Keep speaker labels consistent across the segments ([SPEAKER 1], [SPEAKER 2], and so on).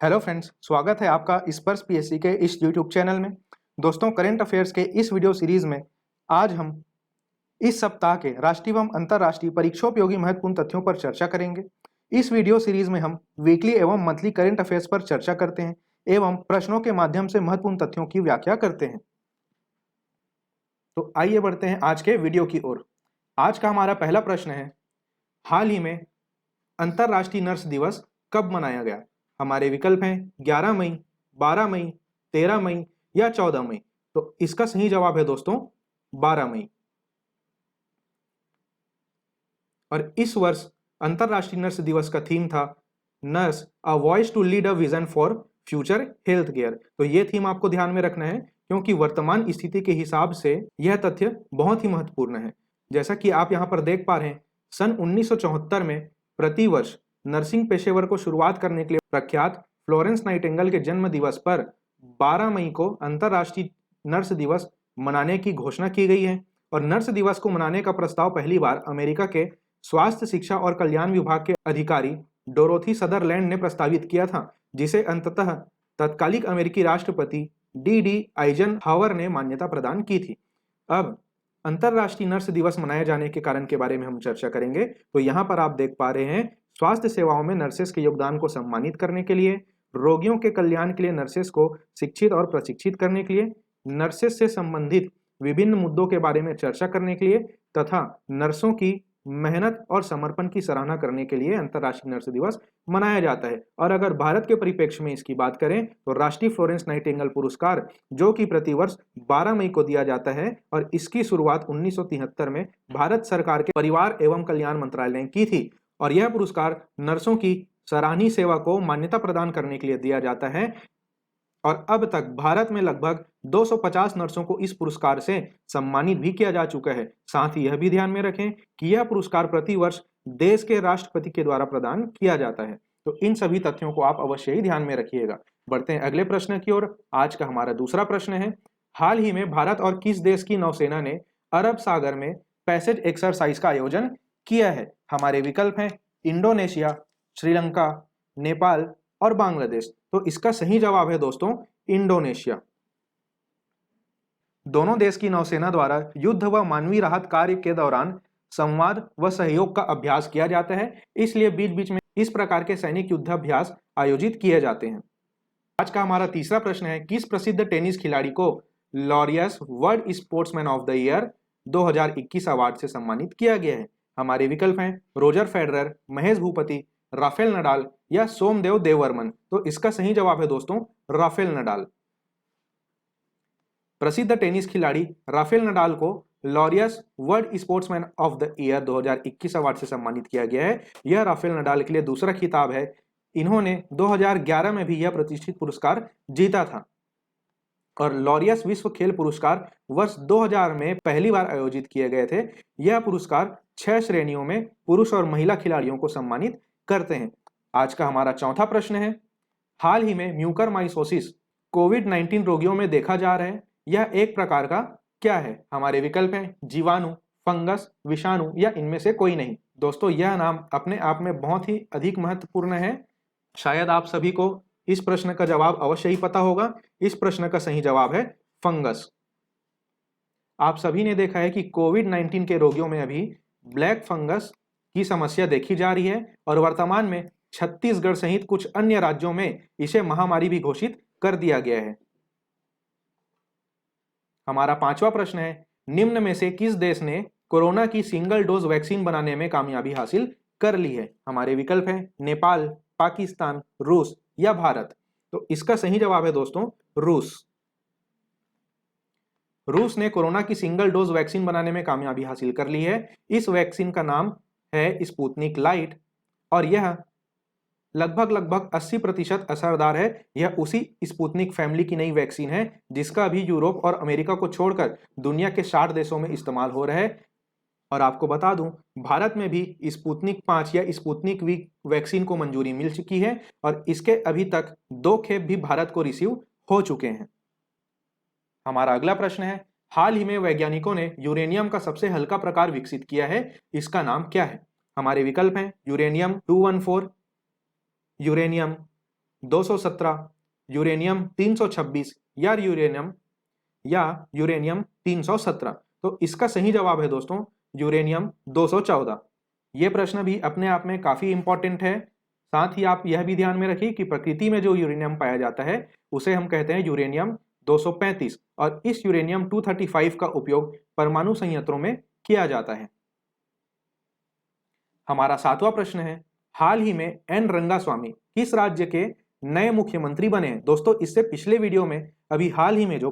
[SPEAKER 1] Hello friends, स्वागत है आपका स्पर्श पीएससी के इस यूट्यूब चैनल में। दोस्तों, करंट अफेयर्स के इस वीडियो सीरीज में आज हम इस सप्ताह के राष्ट्रीय एवं अंतर्राष्ट्रीय परीक्षोपयोगी महत्वपूर्ण तथ्यों पर चर्चा करेंगे। इस वीडियो सीरीज में हम वीकली एवं मंथली करंट अफेयर्स पर चर्चा करते हैं एवं प्रश्नों के माध्यम से महत्वपूर्ण तथ्यों की व्याख्या करते हैं। तो आइए बढ़ते हैं आज के वीडियो की ओर। आज का हमारा पहला प्रश्न है, हाल ही में अंतर्राष्ट्रीय नर्स दिवस कब मनाया गया? हमारे विकल्प हैं 11 मई, 12 मई, 13 मई या 14 मई। तो इसका सही जवाब है दोस्तों 12 मई। और इस वर्ष अंतर्राष्ट्रीय नर्स दिवस का थीम था nurse a voice to lead a vision for future health care. तो यह थीम आपको ध्यान में रखना है क्योंकि वर्तमान स्थिति के हिसाब से यह तथ्य बहुत ही महत्वपूर्ण है। जैसा कि आप यहाँ पर देख पा रहे हैं, सन 1974 में प्रतिवर्ष नर्सिंग पेशेवर को शुरुआत करने के लिए प्रख्यात फ्लोरेंस नाइटिंगेल के जन्म दिवस पर 12 मई को अंतर्राष्ट्रीय नर्स दिवस मनाने की घोषणा की गई है। और नर्स दिवस को मनाने का प्रस्ताव पहली बार अमेरिका के स्वास्थ्य, शिक्षा और कल्याण विभाग के अधिकारी डोरोथी सदरलैंड ने प्रस्तावित किया था, जिसे अंततः तत्कालिक अमेरिकी राष्ट्रपति डी आइजनहावर ने मान्यता प्रदान की थी। अब अंतर्राष्ट्रीय नर्स दिवस मनाए जाने के कारण के बारे में हम चर्चा करेंगे। तो यहाँ पर आप देख पा रहे हैं, स्वास्थ्य सेवाओं में नर्सेस के योगदान को सम्मानित करने के लिए, रोगियों के कल्याण के लिए नर्सेस को शिक्षित और प्रशिक्षित करने के लिए, नर्सेस से संबंधित विभिन्न मुद्दों के बारे में चर्चा करने के लिए तथा नर्सों की मेहनत और समर्पण की सराहना करने के लिए अंतर्राष्ट्रीय नर्स दिवस मनाया जाता है। और अगर भारत के परिप्रेक्ष्य में इसकी बात करें तो राष्ट्रीय फ्लोरेंस नाइटिंगेल पुरस्कार, जो कि प्रतिवर्ष 12 मई को दिया जाता है और इसकी शुरुआत 1973 में भारत सरकार के परिवार एवं कल्याण मंत्रालय ने की थी। और यह पुरस्कार नर्सों की सराहनीय सेवा को मान्यता प्रदान करने के लिए दिया जाता है। और अब तक भारत में लगभग 250 नर्सों को इस पुरस्कार से सम्मानित भी किया जा चुका है। साथ ही यह भी ध्यान में रखें कि यह पुरस्कार प्रतिवर्ष देश के राष्ट्रपति के द्वारा प्रदान किया जाता है। तो इन सभी तथ्यों को आप अवश्य ही ध्यान में रखिएगा। बढ़ते हैं अगले प्रश्न की ओर। आज का हमारा दूसरा प्रश्न है, हाल ही में भारत और किस देश की नौसेना ने अरब सागर में पैसेज एक्सरसाइज का आयोजन किया है? हमारे विकल्प हैं इंडोनेशिया, श्रीलंका, नेपाल और बांग्लादेश। तो इसका सही जवाब है दोस्तों इंडोनेशिया। दोनों देश की नौसेना द्वारा युद्ध व मानवीय राहत कार्य के दौरान संवाद व सहयोग का अभ्यास किया जाता है, इसलिए बीच बीच में इस प्रकार के सैनिक युद्धाभ्यास आयोजित किए जाते हैं। आज का हमारा तीसरा प्रश्न है, किस प्रसिद्ध टेनिस खिलाड़ी को Laureus world sportsman of the year 2021 award से सम्मानित किया गया है? हमारे विकल्प हैं Roger Federer, Mahesh Bhupathi, Rafael Nadal या सोमदेव देववर्मन। तो इसका सही जवाब है दोस्तों राफेल नडाल। प्रसिद्ध टेनिस खिलाड़ी राफेल नडाल को Laureus world sportsman of the year 2021 award से सम्मानित किया गया है। यह राफेल नडाल के लिए दूसरा खिताब है। इन्होंने 2011 में भी यह प्रतिष्ठित पुरस्कार जीता था। और लॉरियस विश्व खेल पुरस्कार वर्ष 2000 में पहली बार आयोजित किए गए थे। यह पुरस्कार 6 श्रेणियों में पुरुष और महिला खिलाड़ियों को सम्मानित करते हैं। आज का हमारा चौथा प्रश्न है, हाल ही में म्यूकरमाइकोसिस कोविड-19 रोगियों में देखा जा रहा है, यह एक प्रकार का क्या है? हमारे विकल्प हैं जीवाणु, फंगस, विषाणु या इनमें से कोई नहीं। दोस्तों, यह नाम अपने आप में बहुत ही अधिक महत्वपूर्ण है। शायद आप सभी को इस प्रश्न का जवाब अवश्य ही पता होगा। इस प्रश्न का सही जवाब है फंगस। आप सभी ने देखा है कि कोविड-19 के रोगियों में अभी ब्लैक फंगस की समस्या देखी जा रही है और वर्तमान में छत्तीसगढ़ सहित कुछ अन्य राज्यों में इसे महामारी भी घोषित कर दिया गया है। हमारा पांचवा प्रश्न है, निम्न में से किस देश ने कोरोना की सिंगल डोज वैक्सीन बनाने में कामयाबी हासिल कर ली है? हमारे विकल्प हैं नेपाल, पाकिस्तान, रूस या भारत। तो इसका सही जवाब है दोस्तों रूस। रूस ने कोरोना की सिंगल डोज वैक्सीन बनाने में कामयाबी हासिल कर ली है। इस वैक्सीन का नाम है स्पुतनिक लाइट और यह लगभग 80% असरदार है। यह उसी स्पुतनिक फैमिली की नई वैक्सीन है जिसका अभी यूरोप और अमेरिका को छोड़कर दुनिया के 60 देशों में इस्तेमाल हो रहा है। और आपको बता दूं, भारत में भी स्पुतनिक 5 या स्पुतनिक वी वैक्सीन को मंजूरी मिल चुकी है और इसके अभी तक 2 खेप भी भारत को रिसीव हो चुके हैं। हमारा अगला प्रश्न है, हाल ही में वैज्ञानिकों ने यूरेनियम का सबसे हल्का प्रकार विकसित किया है, इसका नाम क्या है? हमारे विकल्प हैं यूरेनियम 214, यूरेनियम 217, यूरेनियम 326 या यूरेनियम 317। तो इसका सही जवाब है दोस्तों यूरेनियम 214। ये प्रश्न भी अपने आप में काफी इंपॉर्टेंट है। साथ ही आप यह भी ध्यान में रखिए कि प्रकृति में जो यूरेनियम पाया जाता है उसे हम कहते हैं यूरेनियम 235 और इस यूरेनियम 235 का उपयोग परमाणु संयंत्रों में किया जाता है। हमारा 7वां प्रश्न है, हाल ही में एन रंगास्वामी किस राज्य के नए मुख्यमंत्री बने हैं? दोस्तों इससे पिछले वीडियो में अभी हाल ही में जो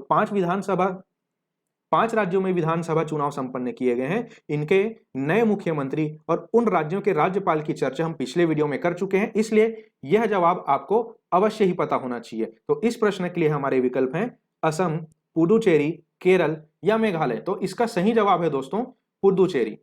[SPEAKER 1] 5 राज्यों में विधानसभा चुनाव संपन्न किए गए हैं, इनके नए मुख्यमंत्री और उन राज्यों के राज्यपाल की चर्चा हम पिछले वीडियो में कर चुके हैं, इसलिए यह जवाब आपको अवश्य ही पता होना चाहिए। तो इस प्रश्न के लिए हमारे विकल्प हैं असम, पुडुचेरी, केरल या मेघालय। तो इसका सही जवाब है दोस्तों पुडुचेरी।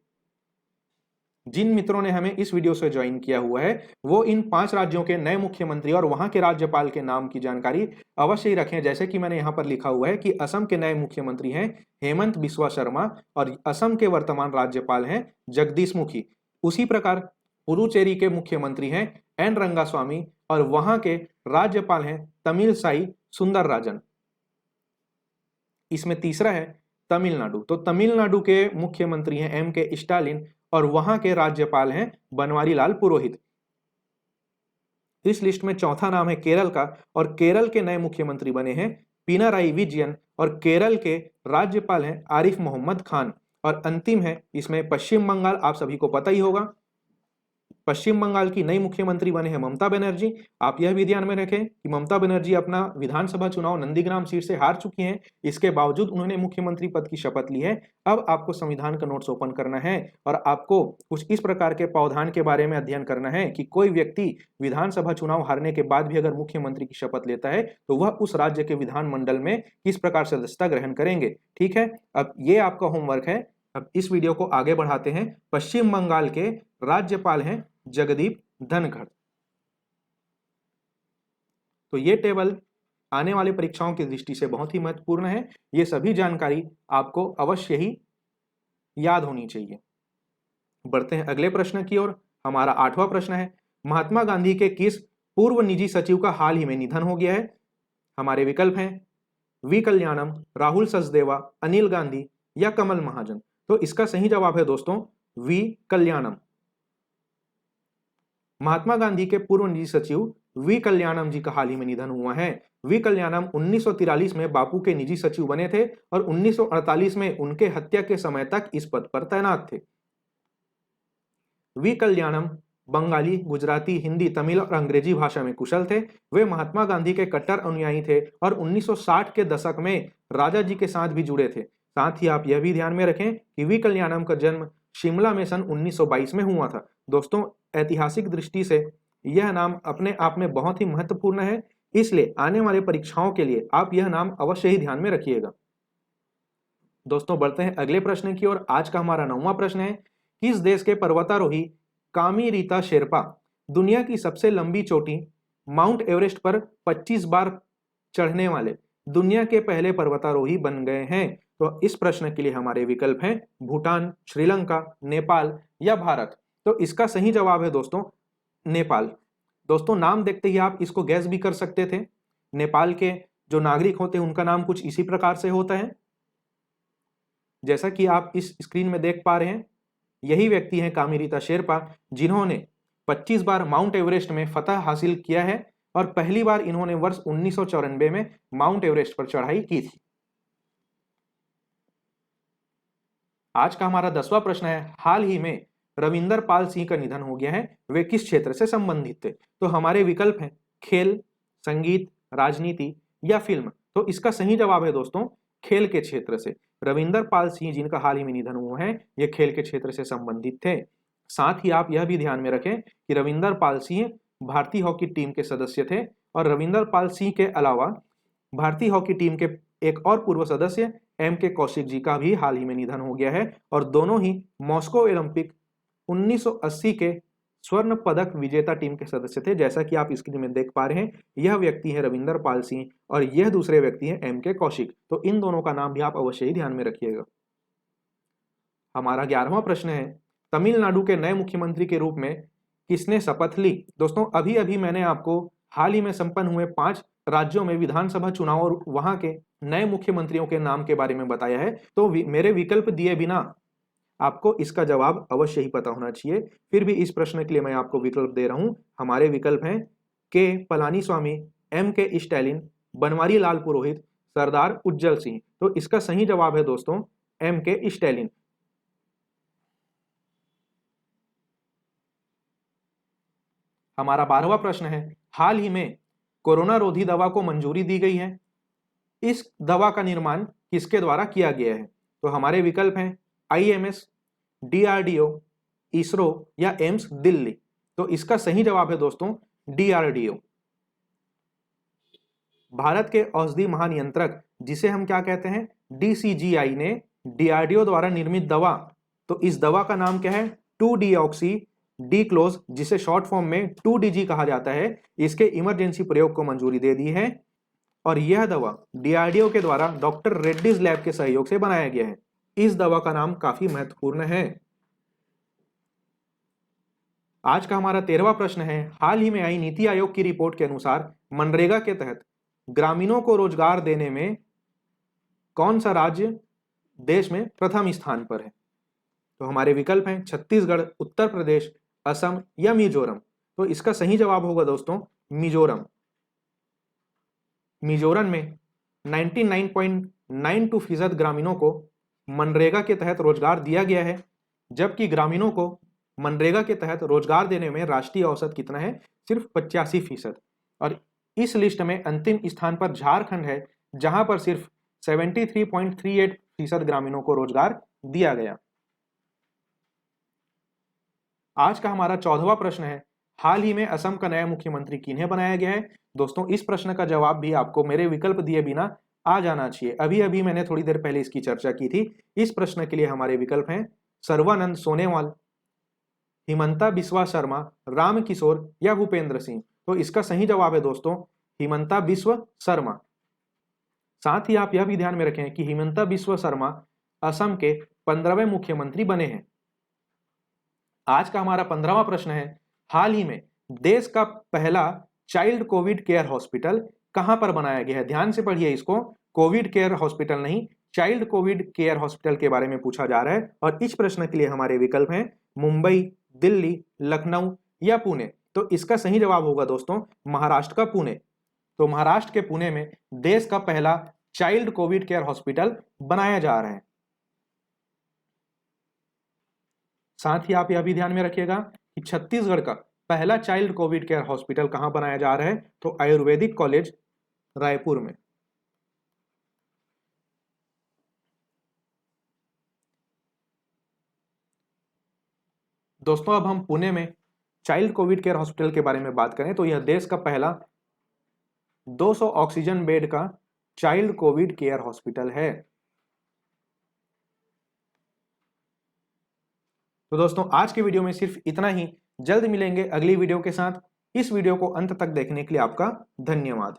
[SPEAKER 1] जिन मित्रों ने हमें इस वीडियो से ज्वाइन किया हुआ है वो इन 5 राज्यों के नए मुख्यमंत्री और वहां के राज्यपाल के नाम की जानकारी अवश्य ही रखें। जैसे कि मैंने यहां पर लिखा हुआ है कि असम के नए मुख्यमंत्री हैं हेमंत बिस्वा शर्मा और असम के वर्तमान राज्यपाल हैं जगदीश मुखी। उसी प्रकार पुडुचेरी के मुख्यमंत्री हैं एन रंगास्वामी और वहां के राज्यपाल हैं तमिलसाई सुंदरराजन। इसमें तीसरा है तमिलनाडु। तो तमिलनाडु के मुख्यमंत्री हैं एम के स्टालिन और वहां के राज्यपाल हैं बनवारी लाल पुरोहित। इस लिस्ट में चौथा नाम है केरल का और केरल के नए मुख्यमंत्री बने हैं पिनाराई विजयन और केरल के राज्यपाल हैं आरिफ मोहम्मद खान। और अंतिम है इसमें पश्चिम बंगाल, आप सभी को पता ही होगा पश्चिम बंगाल की नई मुख्यमंत्री बने हैं ममता बनर्जी। आप यह भी ध्यान में रखें कि ममता बनर्जी अपना विधानसभा चुनाव नंदीग्राम सीट से हार चुकी हैं, इसके बावजूद उन्होंने मुख्यमंत्री पद की शपथ ली है। अब आपको संविधान का नोट्स ओपन करना है और आपको कुछ इस प्रकार के प्रावधान के बारे में अध्ययन करना है कि कोई व्यक्ति विधानसभा चुनाव हारने के बाद भी अगर मुख्यमंत्री की शपथ लेता है तो वह उस राज्य के विधानमंडल में किस प्रकार सदस्यता ग्रहण करेंगे। ठीक है, अब ये आपका होमवर्क है। अब इस वीडियो को आगे बढ़ाते हैं। पश्चिम बंगाल के राज्यपाल हैं जगदीप धनखड़। तो ये टेबल आने वाली परीक्षाओं की दृष्टि से बहुत ही महत्वपूर्ण है। ये सभी जानकारी आपको अवश्य ही याद होनी चाहिए। बढ़ते हैं अगले प्रश्न की ओर। हमारा 8वां प्रश्न है, महात्मा गांधी के किस पूर्व निजी सचिव का हाल ही में निधन हो गया है? हमारे विकल्प हैं वी कल्याणम, राहुल सचदेवा, अनिल गांधी या कमल महाजन। तो इसका सही जवाब है दोस्तों वी कल्याणम। महात्मा गांधी के पूर्व निजी सचिव वी कल्याणम जी का हाल ही में निधन हुआ है। वी कल्याणम 1943 में बापू के निजी सचिव बने थे और 1948 में उनके हत्या के समय तक इस पद पर तैनात थे। वी कल्याणम बंगाली, गुजराती, हिंदी, तमिल और अंग्रेजी भाषा में कुशल थे। वे महात्मा गांधी के कट्टर अनुयायी थे और 1960 के दशक में राजा जी के साथ भी जुड़े थे। साथ ही आप यह भी ध्यान में रखें कि वी कल्याणम का जन्म शिमला में सन 1922 में हुआ था। दोस्तों ऐतिहासिक दृष्टि से यह नाम अपने आप में बहुत ही महत्वपूर्ण है, इसलिए आने वाले परीक्षाओं के लिए आप यह नाम अवश्य ही ध्यान में रखिएगा। दोस्तों बढ़ते हैं अगले प्रश्न की ओर। आज का हमारा 9वां प्रश्न है, किस देश के पर्वतारोही कामी रीता शेरपा दुनिया की सबसे लंबी चोटी माउंट एवरेस्ट पर 25 बार चढ़ने वाले दुनिया के पहले पर्वतारोही बन गए हैं? तो इस प्रश्न के लिए हमारे विकल्प हैं भूटान, श्रीलंका, नेपाल या भारत। तो इसका सही जवाब है दोस्तों नेपाल। दोस्तों नाम देखते ही आप इसको गैस भी कर सकते थे। नेपाल के जो नागरिक होते हैं उनका नाम कुछ इसी प्रकार से होता है, जैसा कि आप इस स्क्रीन में देख पा रहे हैं। यही व्यक्ति हैं कामी रीता शेरपा, जिन्होंने 25 बार माउंट एवरेस्ट में फतह हासिल किया है और पहली बार इन्होंने वर्ष 1994 में माउंट एवरेस्ट पर चढ़ाई की थी। आज का हमारा 10वां प्रश्न है, हाल ही में रविंदर पाल सिंह का निधन हो गया है, वे किस क्षेत्र से संबंधित थे? तो हमारे विकल्प हैं खेल, संगीत, राजनीति या फिल्म। तो इसका सही जवाब है दोस्तों खेल के क्षेत्र से। रविंदर पाल सिंह जिनका हाल ही में निधन हुआ है, ये खेल के क्षेत्र से संबंधित थे। साथ ही आप यह भी ध्यान में रखें कि रविंदर पाल सिंह भारतीय हॉकी टीम के सदस्य थे और रविंदर पाल सिंह के अलावा भारतीय हॉकी टीम के एक और पूर्व सदस्य एम के कौशिक जी का भी हाल ही में निधन हो गया है और दोनों ही मॉस्को ओलंपिक 1980 के स्वर्ण पदक विजेता टीम के सदस्य थे। जैसा कि आप स्क्रीन में देख पा रहे हैं, यह व्यक्ति है रविंदर पाल सिंह और यह दूसरे व्यक्ति हैं एम के कौशिक। तो इन दोनों का नाम भी आप अवश्य ही ध्यान में रखिएगा। हमारा 11वां प्रश्न है, तमिलनाडु के नए मुख्यमंत्री के रूप में किसने शपथ ली? दोस्तों अभी अभी मैंने आपको हाल ही में संपन्न हुए 5 राज्यों में विधानसभा चुनाव और वहां के नए मुख्यमंत्रियों के नाम के बारे में बताया है। तो मेरे विकल्प दिए बिना आपको इसका जवाब अवश्य ही पता होना चाहिए। फिर भी इस प्रश्न के लिए मैं आपको विकल्प दे रहा हूं। हमारे विकल्प हैं के पलानीस्वामी, एम के स्टैलिन, बनवारी लाल पुरोहित, सरदार उज्जवल सिंह। तो इसका सही जवाब है दोस्तों एम के स्टैलिन। हमारा 12वां प्रश्न है, हाल ही में कोरोना रोधी दवा को मंजूरी दी गई है। इस दवा का निर्माण किसके द्वारा किया गया है? तो हमारे विकल्प हैं आईएमएस, डीआरडीओ, इसरो या एम्स दिल्ली। तो इसका सही जवाब है दोस्तों डीआरडीओ। भारत के औषधि महानियंत्रक जिसे हम क्या कहते हैं डीसीजीआई ने डीआरडीओ द्वारा निर्मित दवा, तो इस दवा का नाम क्या है 2-डीऑक्सी डिक्लोज, जिसे शॉर्ट फॉर्म में 2DG कहा जाता है। इसके इमरजेंसी प्रयोग को मंजूरी दे दी है और यह दवा डीआरडीओ के द्वारा डॉक्टर रेड्डीज लैब के सहयोग से बनाया गया है। इस दवा का नाम काफी महत्वपूर्ण है। आज का हमारा 13वां प्रश्न है, हाल ही में आई नीति आयोग की रिपोर्ट के अनुसार मनरेगा के तहत ग्रामीणों को रोजगार देने में कौन सा राज्य देश में प्रथम स्थान पर है? तो हमारे विकल्प हैं छत्तीसगढ़, उत्तर प्रदेश, असम या मिजोरम। तो इसका सही जवाब होगा दोस्तों मिजोरम। मिजोरम में 99.92% ग्रामीणों को मनरेगा के तहत रोजगार दिया गया है, जबकि ग्रामीणों को मनरेगा के तहत रोजगार देने में राष्ट्रीय औसत कितना है सिर्फ 85%। और इस लिस्ट में अंतिम स्थान पर झारखंड है, जहां पर सिर्फ 73.38% ग्रामीणों को रोजगार दिया गया। आज का हमारा 14वां प्रश्न है, हाल ही में असम का नया मुख्यमंत्री किन्हें बनाया गया है? दोस्तों इस प्रश्न का जवाब भी आपको मेरे विकल्प दिए बिना आ जाना चाहिए। अभी अभी मैंने थोड़ी देर पहले इसकी चर्चा की थी। इस प्रश्न के लिए हमारे विकल्प हैं सर्बानंद सोनोवाल, हिमंता बिस्वा शर्मा, राम किशोर या भूपेंद्र सिंह। तो इसका सही जवाब है दोस्तों हिमंता बिस्वा शर्मा। साथ ही आप यह भी ध्यान में रखें कि हिमंता बिस्वा शर्मा असम के 15वें मुख्यमंत्री बने हैं। आज का हमारा 15वां प्रश्न है, हाल ही में देश का पहला चाइल्ड कोविड केयर हॉस्पिटल कहां पर बनाया गया है? ध्यान से पढ़िए इसको, कोविड केयर हॉस्पिटल नहीं, चाइल्ड कोविड केयर हॉस्पिटल के बारे में पूछा जा रहा है। और इस प्रश्न के लिए हमारे विकल्प हैं मुंबई, दिल्ली, लखनऊ या पुणे। तो इसका सही जवाब होगा दोस्तों महाराष्ट्र का पुणे। तो महाराष्ट्र के पुणे में देश का पहला चाइल्ड कोविड केयर हॉस्पिटल बनाया जा रहा है। साथ ही आप यह भी ध्यान में रखिएगा कि छत्तीसगढ़ का पहला चाइल्ड कोविड केयर हॉस्पिटल कहां बनाया जा रहा है? तो आयुर्वेदिक कॉलेज रायपुर में। दोस्तों अब हम पुणे में चाइल्ड कोविड केयर हॉस्पिटल के बारे में बात करें तो यह देश का पहला 200 ऑक्सीजन बेड का चाइल्ड कोविड केयर हॉस्पिटल है। तो दोस्तों आज के वीडियो में सिर्फ इतना ही। जल्द मिलेंगे अगली वीडियो के साथ। इस वीडियो को अंत तक देखने के लिए आपका धन्यवाद।